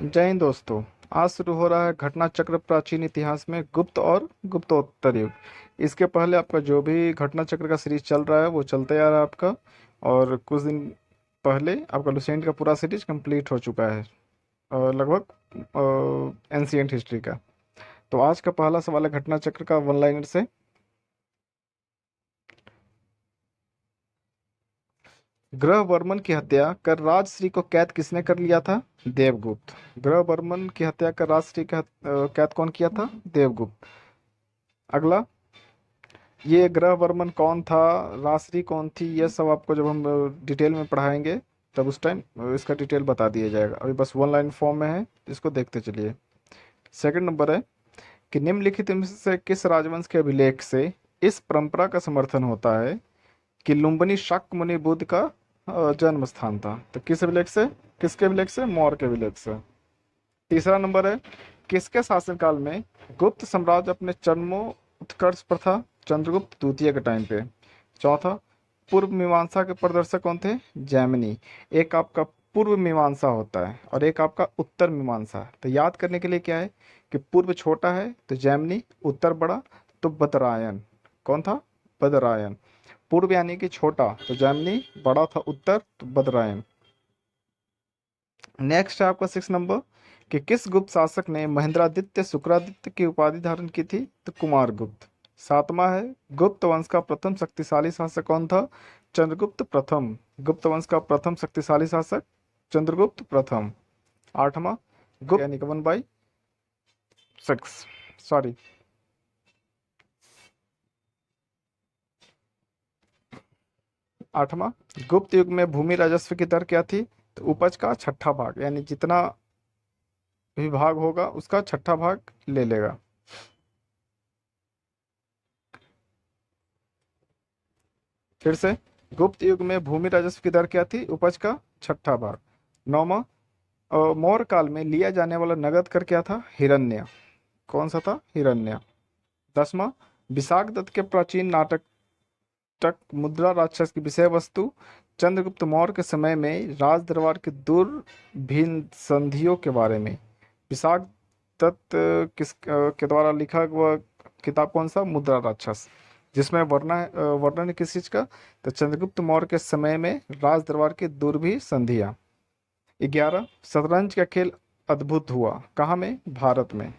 जय हिंद दोस्तों। आज शुरू हो रहा है घटना चक्र प्राचीन इतिहास में गुप्त और गुप्तोत्तर युग। इसके पहले आपका जो भी घटना चक्र का सीरीज चल रहा है वो चलते आ रहा है आपका। और कुछ दिन पहले आपका लुसेंट का पूरा सीरीज कंप्लीट हो चुका है, लगभग एंशियंट हिस्ट्री का। तो आज का पहला सवाल है घटना चक्र का वन लाइनर से। ग्रह वर्मन की हत्या कर राजश्री को कैद किसने कर लिया था? देवगुप्त। ग्रह वर्मन की हत्या कर राजश्री का कैद कौन किया था? देवगुप्त। अगला, ये ग्रह वर्मन कौन था, राजश्री कौन थी, ये सब आपको जब हम डिटेल में पढ़ाएंगे तब उस टाइम इसका डिटेल बता दिया जाएगा। अभी बस वन लाइन फॉर्म में है, इसको देखते चलिए। सेकंड नंबर है कि निम्नलिखित में से किस राजवंश के अभिलेख से इस परंपरा का समर्थन होता है कि लुम्बिनी शाक्यमुनि बुद्ध का जन्म स्थान था? तो किस अभिलेख से? किसके अभिलेख से? मौर्य के अभिलेख से। तीसरा नंबर है किसके शासनकाल में गुप्त साम्राज्य अपने चरमोत्कर्ष पर था? चंद्रगुप्त द्वितीय के टाइम पे। चौथा, पूर्व मीमांसा के प्रदर्शक कौन थे? जैमिनी। एक आपका पूर्व मीमांसा होता है और एक आपका उत्तर मीमांसा। तो याद करने के लिए क्या है कि पूर्व छोटा है तो जैमिनी, उत्तर बड़ा तो बदरायन। कौन था? बदरायन। पूर्व यानी कि छोटा तो जैमिनी, बड़ा था उत्तर तो बदरायन। नेक्स्ट है आपका 6 नंबर कि किस गुप्त शासक ने महेंद्रादित्य शुक्रादित्य की उपाधि धारण की थी? तो कुमारगुप्त। सातवां है गुप्त वंश का प्रथम शक्तिशाली शासक कौन था? चंद्रगुप्त प्रथम। गुप्त वंश का प्रथम शक्तिशाली शासक चंद्रगुप्त प्रथम। आठवां, गुप्त यानी कि 1/6, सॉरी। आठवां, गुप्त युग में भूमि राजस्व की दर क्या थी? तो उपज का छठा भाग, यानी जितना भी भाग होगा उसका छठा भाग ले लेगा। फिर से, गुप्त युग में भूमि राजस्व की दर क्या थी? उपज का छठा भाग। नौवां, मौर्य काल में लिया जाने वाला नगद कर क्या था? हिरण्य। कौन सा था? हिरण्य। 10वां, विशाखदत्त के प्राचीन नाटक टक मुद्रा राक्षस की विषय वस्तु चंद्रगुप्त मौर्य के समय में राज दरबार के दुर्भिन्न संधियों के बारे में। विशाखदत्त के द्वारा लिखा हुआ किताब कौन सा? मुद्रा राक्षस। जिसमें वर्णन है किस चीज का? तो चंद्रगुप्त मौर्य के समय में राज दरबार की दुर्भी संधियां। 11, शतरंज का खेल अद्भुत हुआ कहाँ में? भारत में।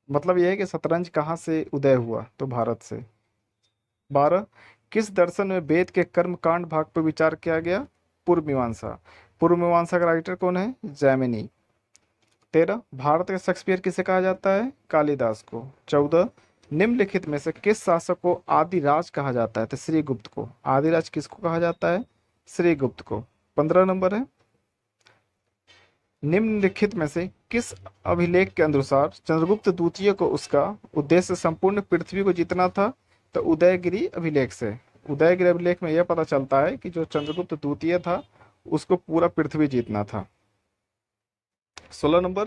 मतलब यह है कि शतरंज कहाँ से उदय हुआ? तो भारत से। 12, किस दर्शन में वेद के कर्म कांड भाग पर विचार किया गया? पूर्व मीमांसा। पूर्व मीमांसा का राइटर कौन है? जैमिनी। 13, भारत का शेक्सपियर किसे कहा जाता है? कालिदास को। 14, निम्नलिखित में से किस शासक को आदिराज कहा जाता है? तो श्रीगुप्त को। आदिराज किसको कहा जाता है? श्रीगुप्त को। 15 नंबर है निम्नलिखित में से किस अभिलेख के अनुसार चंद्रगुप्त द्वितीय को उसका उद्देश्य संपूर्ण पृथ्वी को जीतना था? तो उदयगिरी अभिलेख से। उदयगिरी अभिलेख में यह पता चलता है कि जो चंद्रगुप्त द्वितीय था उसको पूरा पृथ्वी जीतना था। 16 नंबर,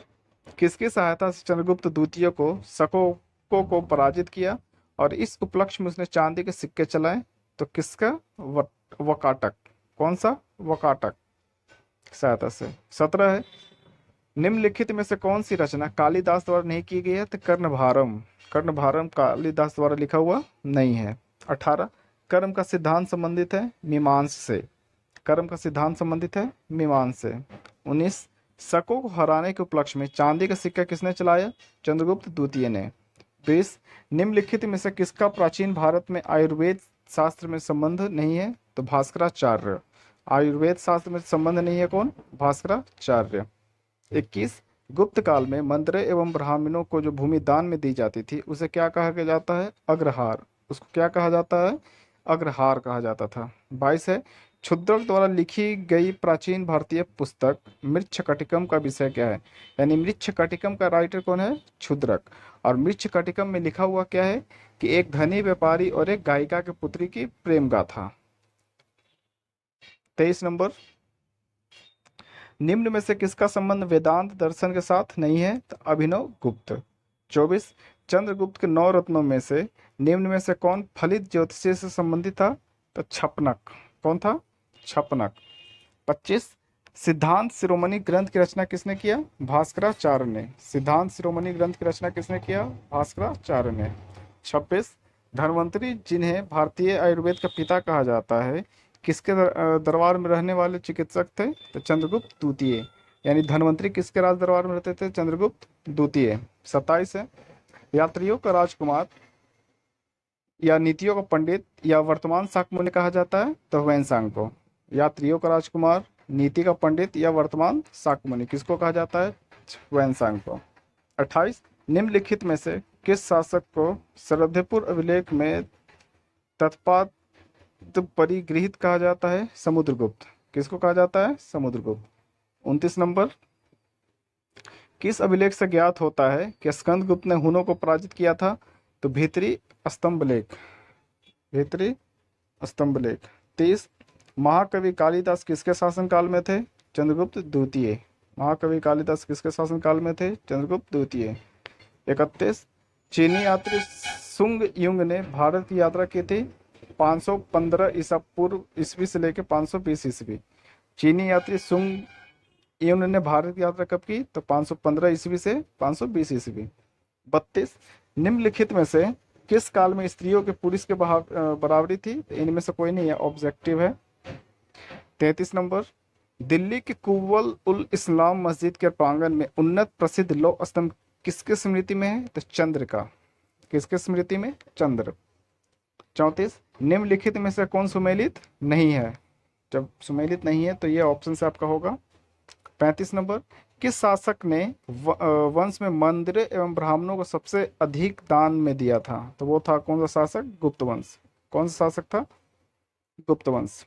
किसकी सहायता से चंद्रगुप्त द्वितीय को शकों को पराजित किया और इस उपलक्ष्य में उसने चांदी के सिक्के चलाए? तो किसका? वकाटक। कौन सा? वकाटक सहायता से। 17 है निम्नलिखित में से कौन सी रचना कालिदास द्वारा नहीं की गई है? तो कर्णभारम। कर्णभारम कालिदास द्वारा लिखा हुआ नहीं है। 18, कर्म का सिद्धांत संबंधित है मीमांस से। कर्म का सिद्धांत संबंधित है मीमांस से। 19, शकों को हराने के उपलक्ष्य में चांदी का सिक्का किसने चलाया? चंद्रगुप्त द्वितीय ने। 20, निम्नलिखित में से किसका प्राचीन भारत में आयुर्वेद शास्त्र में संबंध नहीं है? तो भास्कराचार्य। आयुर्वेद शास्त्र में संबंध नहीं है कौन? भास्कराचार्य। 21, गुप्त काल में मंत्रे एवं ब्राह्मणों को जो भूमि दान में दी जाती थी उसे क्या कहा जाता है? अग्रहार। उसको क्या कहा जाता है? अग्रहार कहा जाता था। 22 है क्षुद्रक द्वारा लिखी गई प्राचीन भारतीय पुस्तक मृच्छकटिकम का विषय क्या है? यानी मृच्छकटिकम का राइटर कौन है? क्षुद्रक। और मृच्छकटिकम में लिखा हुआ क्या है कि एक धनी व्यापारी और एक गायिका की पुत्री की प्रेम गाथा। 23 नंबर, निम्न में से किसका संबंध वेदांत दर्शन के साथ नहीं है? तो अभिनव गुप्त। 24, चंद्रगुप्त के 9 रत्नों में से निम्न में से कौन फलित ज्योतिषी से संबंधित था? तो छपनक। कौन था? छपनक। 25, सिद्धांत शिरोमणि ग्रंथ की रचना किसने किया? भास्कराचार्य ने। सिद्धांत शिरोमणि ग्रंथ की रचना किसने किया? भास्कराचार्य ने। 26, धन्वंतरि जिन्हें भारतीय आयुर्वेद का पिता कहा जाता है, किसके दरबार में रहने वाले चिकित्सक थे? तो चंद्रगुप्त द्वितीय। यानी धन्वंतरि किसके राज दरबार में रहते थे? चंद्रगुप्त द्वितीय। 27 है, यात्रियों का राजकुमार या नीतियों का पंडित या वर्तमान शाक्य कहा जाता है? तो वैनसांग को। यात्रियों का राजकुमार, नीति का पंडित या वर्तमान शाक्य मुनि किसको कहा जाता है? वैनसांग को। 28, निम्नलिखित में से किस शासक को सरद्धेपुर अभिलेख में तत्पाद परिगृहित कहा जाता है? समुद्रगुप्त। किसको कहा जाता है? समुद्रगुप्त। 29 नंबर, किस अभिलेख से ज्ञात होता है कि स्कंदगुप्त ने हुनों को पराजित किया था? तो भीतरी स्तंभलेख। भीतरी स्तंभलेख। 30, महाकवि कालिदास किसके शासनकाल में थे? चंद्रगुप्त द्वितीय। महाकवि कालिदास किसके शासनकाल में थे? चंद्रगुप्त द्वितीय। 31, चीनी यात्री सुंग युंग ने भारत की यात्रा की थी 515 ईसा पूर्व ईस्वी से लेकर 520 ईस्वी। चीनी यात्री सुंग युंग ने भारत की यात्रा कब की? तो 515 ईस्वी से 520 ईस्वी। 32, निम्नलिखित में से किस काल में स्त्रियों के पुरुष के बराबरी थी? तो इनमें से कोई नहीं है, ऑब्जेक्टिव है। 33 नंबर, दिल्ली के कुव्वल उल इस्लाम मस्जिद के प्रांगण में उन्नत प्रसिद्ध लौह स्तंभ किसके स्मृति में है? तो चंद्र का। किसके स्मृति में? चंद्र। 34, निम्नलिखित में से कौन सुमेलित नहीं है? जब सुमेलित नहीं है तो ये ऑप्शन से आपका होगा। 35 नंबर, किस शासक ने वंश में मंदिर एवं ब्राह्मणों को सबसे अधिक दान में दिया था? तो वो था कौन सा शासक? गुप्त वंश। कौन सा शासक था? गुप्त वंश।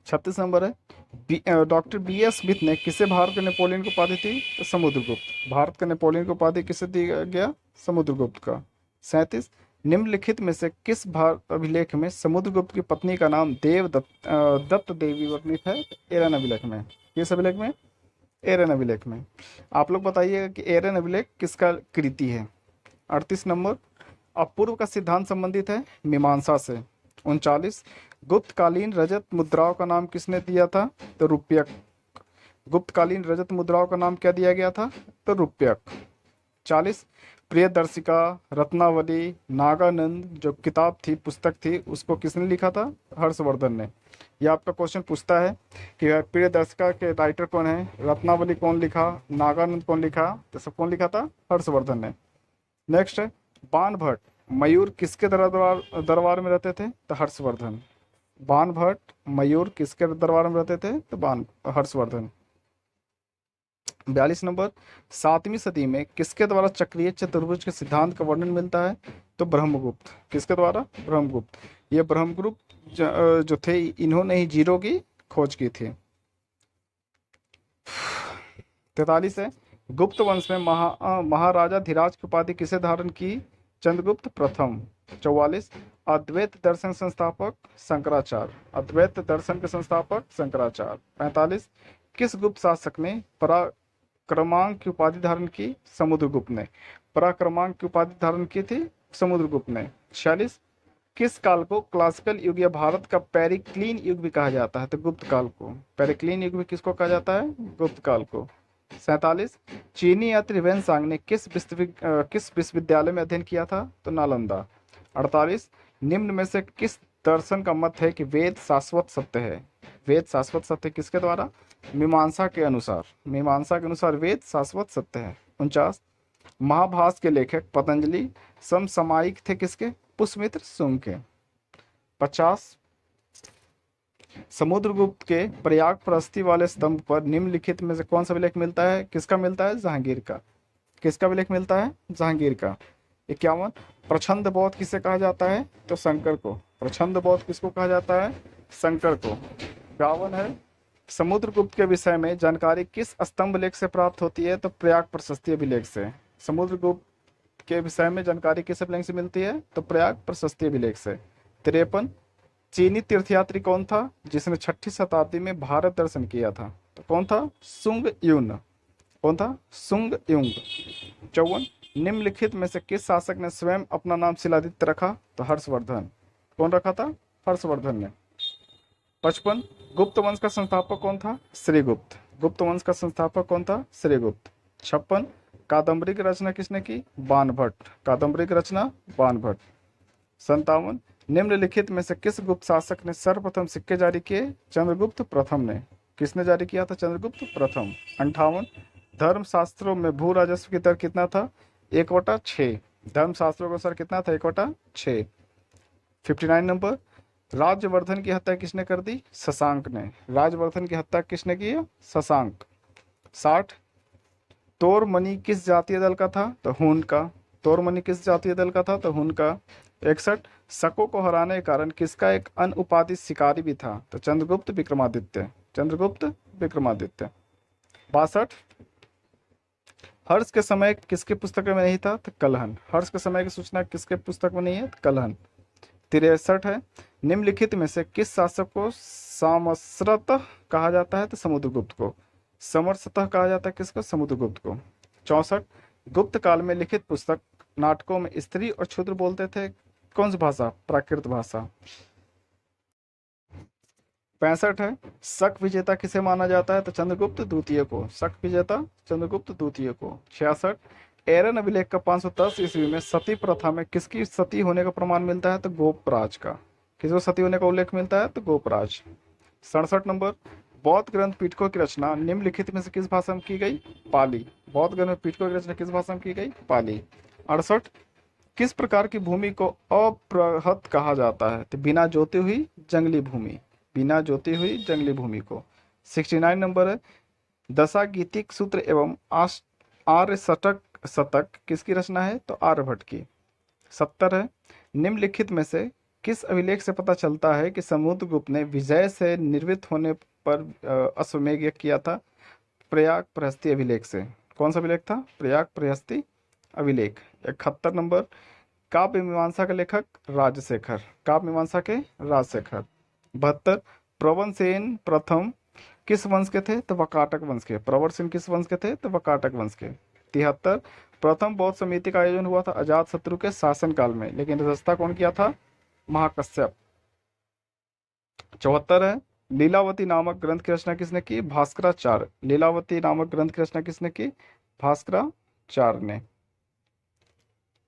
36 नंबर है, डॉक्टर बी.एस. स्मिथ ने किसे भारत के नेपोलियन को उपाधि थी? तो समुद्रगुप्त। भारत के नेपोलियन को उपाधि किसे दिया गया? समुद्रगुप्त का। 37, निम्नलिखित में से किस भारत अभिलेख में समुद्रगुप्त की पत्नी का नाम दत्त देवी वर्णित है? एरन अभिलेख में। किस अभिलेख में? एरन अभिलेख में। आप लोग बताइएगा कि एरन अभिलेख किसका कृति है? 38 नंबर, अपूर्व का सिद्धांत संबंधित है मीमांसा से। 39, गुप्तकालीन रजत मुद्राओं का नाम किसने दिया था? तो रुपयक। गुप्तकालीन रजत मुद्राओं का नाम क्या दिया गया था? तो रुपयक। 40, प्रियदर्शिका, रत्नावली, नागानंद जो किताब थी, पुस्तक थी, उसको किसने लिखा था? हर्षवर्धन ने। यह आपका क्वेश्चन पूछता है कि प्रियदर्शिका के राइटर कौन है, रत्नावली कौन लिखा, नागानंद कौन लिखा? तो सब कौन लिखा था? हर्षवर्धन ने। नेक्स्ट है, बाणभट्ट मयूर किसके दरबार में रहते थे? तो हर्षवर्धन। बाणभट्ट मयूर किसके दरबार में रहते थे? तो हर्षवर्धन। 42 नंबर, 7वीं सदी में किसके द्वारा चक्रीय चतुर्भुज के सिद्धांत का वर्णन मिलता है? तो ब्रह्मगुप्त। किसके द्वारा? ब्रह्मगुप्त। ये ब्रह्मगुप्त जो थे, इन्होंने ही जीरो की खोज की थी। 43 है, गुप्त वंश में महाराजा धीराज की उपाधि किसे धारण की? चंद्रगुप्त प्रथम। 44, अद्वैत दर्शन संस्थापक शंकराचार्य। अद्वैत दर्शन के संस्थापक शंकराचार्य। 45, किस गुप्त शासक ने पराक्रमांक की उपाधि धारण की? समुद्रगुप्त ने। पराक्रमांक की उपाधि धारण की थी समुद्रगुप्त ने। 46, किस काल को क्लासिकल युग या भारत का पेरिक्लीन युग भी कहा जाता है? तो गुप्त काल को। पेरिक्लीन युग भी किसको कहा जाता है? गुप्त काल को। 47, चीनी यात्री वैनसांग ने किस विश्वविद्यालय में अध्ययन किया था? तो नालंदा। 48, निम्न में से किस दर्शन का मत है कि वेद शाश्वत सत्य है? वेद शाश्वत सत्य किसके द्वारा? मीमांसा के अनुसार। मीमांसा के अनुसार वेद शाश्वत सत्य है। 49, महाभारत के लेखक पतंजलि समसामयिक थे किसके? पुष्यमित्र शुंग के। 50, समुद्रगुप्त के प्रयाग प्रस्ती वाले स्तंभ पर निम्नलिखित में से कौन सा अभिलेख मिलता है? किसका मिलता है? जहांगीर का। किसका अभिलेख मिलता है? जहांगीर का। 51, प्रछंद बौद्ध किसे कहा जाता है? तो शंकर को। प्रछंद बौद्ध किसको कहा जाता है? शंकर को। 52 है, समुद्रगुप्त के विषय में जानकारी किस स्तंभ लेख से प्राप्त होती है? तो प्रयाग प्रशस्ति अभिलेख से। समुद्रगुप्त के विषय में जानकारी किस अभिलेख से मिलती है? तो प्रयाग प्रशस्ति अभिलेख से। 53, चीनी तीर्थयात्री कौन था जिसने 6ठी शताब्दी में भारत दर्शन किया था? तो कौन था? सुंग युन। कौन था? सुंग युंग। 54, निम्नलिखित में से किस शासक ने स्वयं अपना नाम शिलादित्य रखा? तो हर्षवर्धन। कौन रखा था? हर्षवर्धन ने। 55 गुप्त वंश का संस्थापक कौन था? श्रीगुप्त। गुप्त वंश का संस्थापक कौन था? श्रीगुप्त। 56 कादम्बरी की रचना किसने की? बाणभट्ट। कादम्बरी की रचना बाणभट्ट। 57 निम्नलिखित में से किस गुप्त शासक ने सर्वप्रथम सिक्के जारी किए? चंद्रगुप्त प्रथम ने। किसने जारी किया था? चंद्रगुप्त प्रथम। 58 धर्मशास्त्रों में भू राजस्व की दर कितना था? 1/6। धर्मशास्त्रों का अनुसार कितना था? 1/6। 59 नंबर राज्यवर्धन की हत्या किसने कर दी? शशांक ने। राज्यवर्धन की हत्या किसने की है? शशांक। 60 तोरमनी किस जातीय दल का था? तो हून का। तोरमनी किस जातीय दल का था? तो हून का। 61 शकों को हराने के कारण किसका एक अन्य उपाधि शिकारी भी था? तो चंद्रगुप्त विक्रमादित्य। चंद्रगुप्त विक्रमादित्य। 62 हर्ष के समय किसके पुस्तक में नहीं था? तो कलहन। हर्ष के समय की सूचना किसके पुस्तक में नहीं है? तो कलहन। 63 है निम्नलिखित में से किस शासक को सामसरत कहा जाता है? तो समुद्रगुप्त को। समरसतः कहा जाता है किसको? समुद्रगुप्त को। 64 गुप्त काल में लिखित पुस्तक नाटकों में स्त्री और क्षुद्र बोलते थे कौन सी भाषा? प्राकृत भाषा। 65 है शक विजेता किसे माना जाता है? तो चंद्रगुप्त द्वितीय को। शक विजेता चंद्रगुप्त द्वितीय को। 66 एरन अभिलेख का 510 ईस्वी में सती प्रथा में किसकी सती होने का प्रमाण मिलता है? तो गोपराज का। किसको सती होने का उल्लेख मिलता है? तो गोपराज। 67 नंबर बौद्ध ग्रंथ पिटकों की रचना निम्नलिखित में से किस भाषा में की गई? पाली। बौद्ध ग्रंथ पिटकों की रचना किस भाषा में की गई? पाली। 68 किस प्रकार की भूमि को अप्रहत कहा जाता है? तो बिना जोती हुई जंगली भूमि। बिना जोती हुई जंगली भूमि को। 69 नंबर है दशागीतिक सूत्र एवं आर्य शतक किसकी रचना है? तो आर्यभट्ट की। 70 है निम्नलिखित में से किस अभिलेख से पता चलता है कि समुद्रगुप्त ने विजय से निर्वृत्त होने पर अश्वमेध यज्ञ किया था? प्रयाग प्रहस्ती अभिलेख से। कौन सा अभिलेख था? प्रयाग प्रहस्ती अभिलेख। 71 नंबर काव्य मीमांसा के लेखक राजशेखर। काव्य मीमांसा के राजशेखर। 72 प्रवरसेन प्रथम किस वंश के थे? तो वकाटक वंश के। प्रवरसेन किस वंश के थे? तो वकाटक वंश के। 73 प्रथम बौद्ध समिति का आयोजन हुआ था अजात शत्रु के शासनकाल में, लेकिन अध्यक्षता कौन किया था? महाकश्यप। 74 है लीलावती नामक ग्रंथ की रचना किसने की? भास्कराचार्य। लीलावती नामक ग्रंथ की रचना किसने की? भास्कराचार्य ने।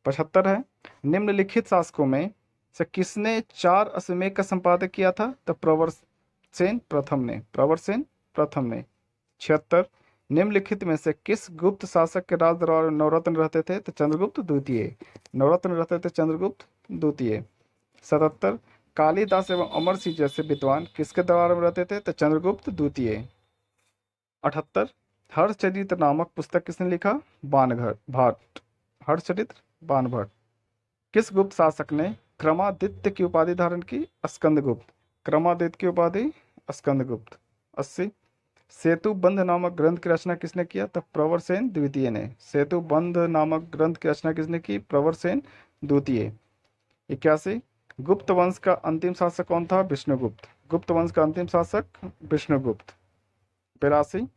75 है निम्नलिखित शासकों में से किसने 4 अश्वमेध का संपादक किया था? तो प्रवरसेन प्रथम ने। प्रवरसेन प्रथम ने। 76 निम्नलिखित में से किस गुप्त शासक के राज दरबार में नवरत्न रहते थे? तो चंद्रगुप्त द्वितीय। नवरत्न रहते थे चंद्रगुप्त द्वितीय। 77 कालिदास एवं अमर सिंह जैसे विद्वान किसके दरबार में रहते थे? तो चंद्रगुप्त द्वितीय। 78 हर्षचरित्र नामक पुस्तक किसने लिखा? बाणभट्ट भाट। हर्षचरित्र बाणभट्ट। किस गुप्त शासक ने क्रमादित्य की उपाधि धारण की? स्कंदगुप्त। क्रमादित्य की उपाधि स्कंदगुप्त। 80 सेतुबंध नामक ग्रंथ की रचना किसने किया? तो प्रवरसेन द्वितीय ने। सेतुबंध नामक ग्रंथ की रचना किसने की? प्रवरसेन द्वितीय। 81 गुप्त वंश का अंतिम शासक कौन था? विष्णुगुप्त। गुप्त वंश का अंतिम शासक विष्णुगुप्त। 82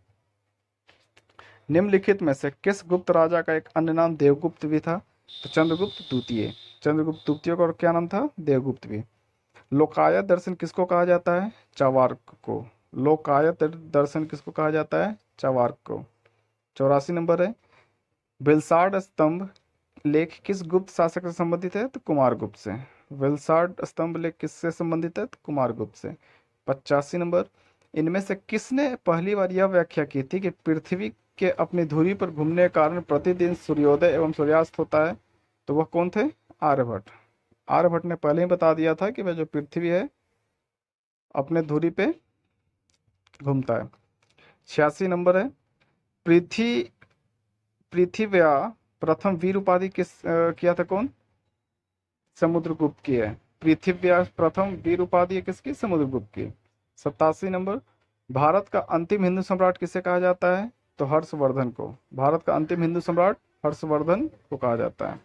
निम्नलिखित में से किस गुप्त राजा का एक अन्य नाम देवगुप्त भी था? तो चंद्रगुप्त द्वितीय। चंद्रगुप्त द्वितीय का और क्या नाम था? देवगुप्त भी। लोकायत दर्शन किसको कहा जाता है? चावार्क को। लोकायत दर्शन किसको कहा जाता है? चावार्क को। 84 नंबर है विलसाड स्तंभ लेख किस गुप्त शासक से संबंधित है? तो कुमारगुप्त से। विलसाड स्तंभ लेख किससे संबंधित है? तो कुमारगुप्त से। 85 नंबर इनमें से किसने पहली बार यह व्याख्या की थी कि पृथ्वी के अपनी धुरी पर घूमने के कारण प्रतिदिन सूर्योदय एवं सूर्यास्त होता है? तो वह कौन थे? आर्यभट्ट। आर्यभट्ट ने पहले ही बता दिया था कि वह जो पृथ्वी है अपने धुरी पे घूमता है। 86 नंबर है पृथ्वी पृथ्व्या प्रथम वीर उपाधि किया था कौन? समुद्रगुप्त की है। पृथ्व्या प्रथम वीर उपाधि है किसकी? समुद्रगुप्त की। 87 नंबर भारत का अंतिम हिंदू सम्राट किसे कहा जाता है? तो हर्षवर्धन को। भारत का अंतिम हिंदू सम्राट हर्षवर्धन को कहा जाता है।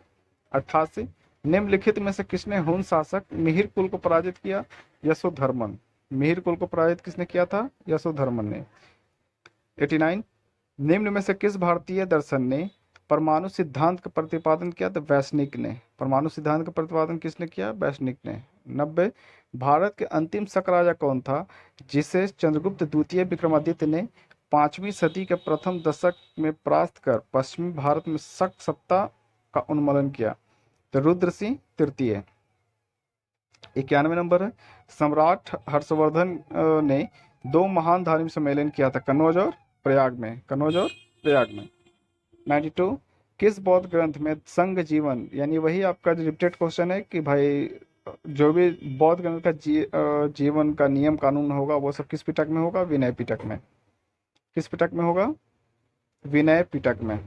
88 निम्नलिखित में से किसने हुन शासक मिहिर कुल को पराजित किया? यशोधर्मन। मिहिर कुल को पराजित किसने किया था? यशोधर्मन ने। 89 निम्न में से किस भारतीय दर्शन ने परमाणु सिद्धांत का प्रतिपादन किया? तो वैश्विक ने। परमाणु सिद्धांत का प्रतिपादन किसने किया? वैश्विक ने। 90 भारत के अंतिम शक राजा कौन था जिसे चंद्रगुप्त द्वितीय विक्रमादित्य ने 5वीं सदी के प्रथम दशक में परास्त कर पश्चिमी भारत में शक सत्ता का उन्मूलन किया? तो रुद्र सिंह तृतीय। 91 नंबर है, सम्राट हर्षवर्धन ने दो महान धार्मिक सम्मेलन किया था कन्नौज और प्रयाग में, कन्नौज और प्रयाग में। 92, किस बौद्ध ग्रंथ में संघ जीवन, यानी वही आपका जो रिपीटेड क्वेश्चन है कि भाई जो भी बौद्ध ग्रंथ का जीवन का नियम कानून होगा वो सब किस पिटक में होगा? विनय पिटक में। किस पिटक में होगा? विनय पिटक में।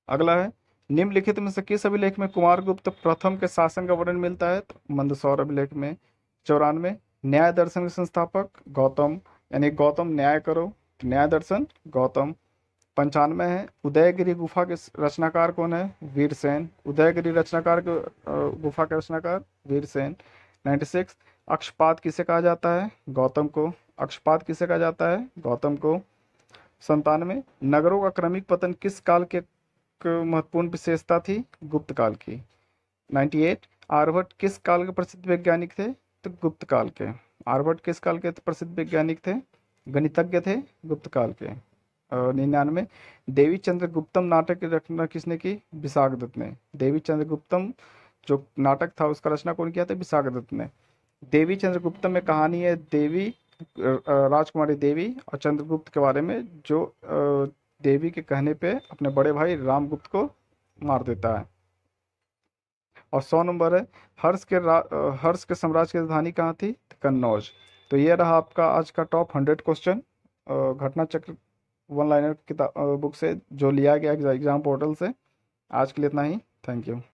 अगला है, निम्नलिखित में से किस अभिलेख में कुमारगुप्त प्रथम के शासन का वर्णन मिलता है? तो मंदसौर अभिलेख में। 94, न्याय दर्शन के संस्थापक गौतम, यानी गौतम न्याय करो, न्याय दर्शन गौतम। 95 है, उदयगिरी गुफा के रचनाकार कौन है? वीरसेन। उदयगिरी रचनाकार के गुफा के रचनाकार वीरसेन। 96, अक्षपाद किसे कहा जाता है? गौतम को। अक्षपाद किसे कहा जाता है? गौतम को। 97, नगरों का क्रमिक पतन किस काल के महत्वपूर्ण विशेषता थी? गुप्त काल की। 98, आर्यभट्ट किस काल के प्रसिद्ध वैज्ञानिक थे? तो गुप्त काल के। आर्यभट्ट किस काल के प्रसिद्ध वैज्ञानिक थे? गणितज्ञ थे, गुप्त काल के। 99, देवी चंद्रगुप्तम नाटक की रचना किसने की? विशाखदत्त ने। देवी चंद्रगुप्तम जो नाटक था उसका रचना कौन किया था? विशाखदत्त ने। देवी चंद्रगुप्तम में कहानी है देवी राजकुमारी देवी और चंद्रगुप्त के बारे में, जो देवी के कहने पे अपने बड़े भाई रामगुप्त को मार देता है। और 100 नंबर है, हर्ष के साम्राज्य की राजधानी कहाँ थी? कन्नौज। तो ये रहा आपका आज का टॉप 100 क्वेश्चन घटना चक्र वन लाइनर किताब बुक से जो लिया गया एग्जाम पोर्टल से। आज के लिए इतना ही। Thank you.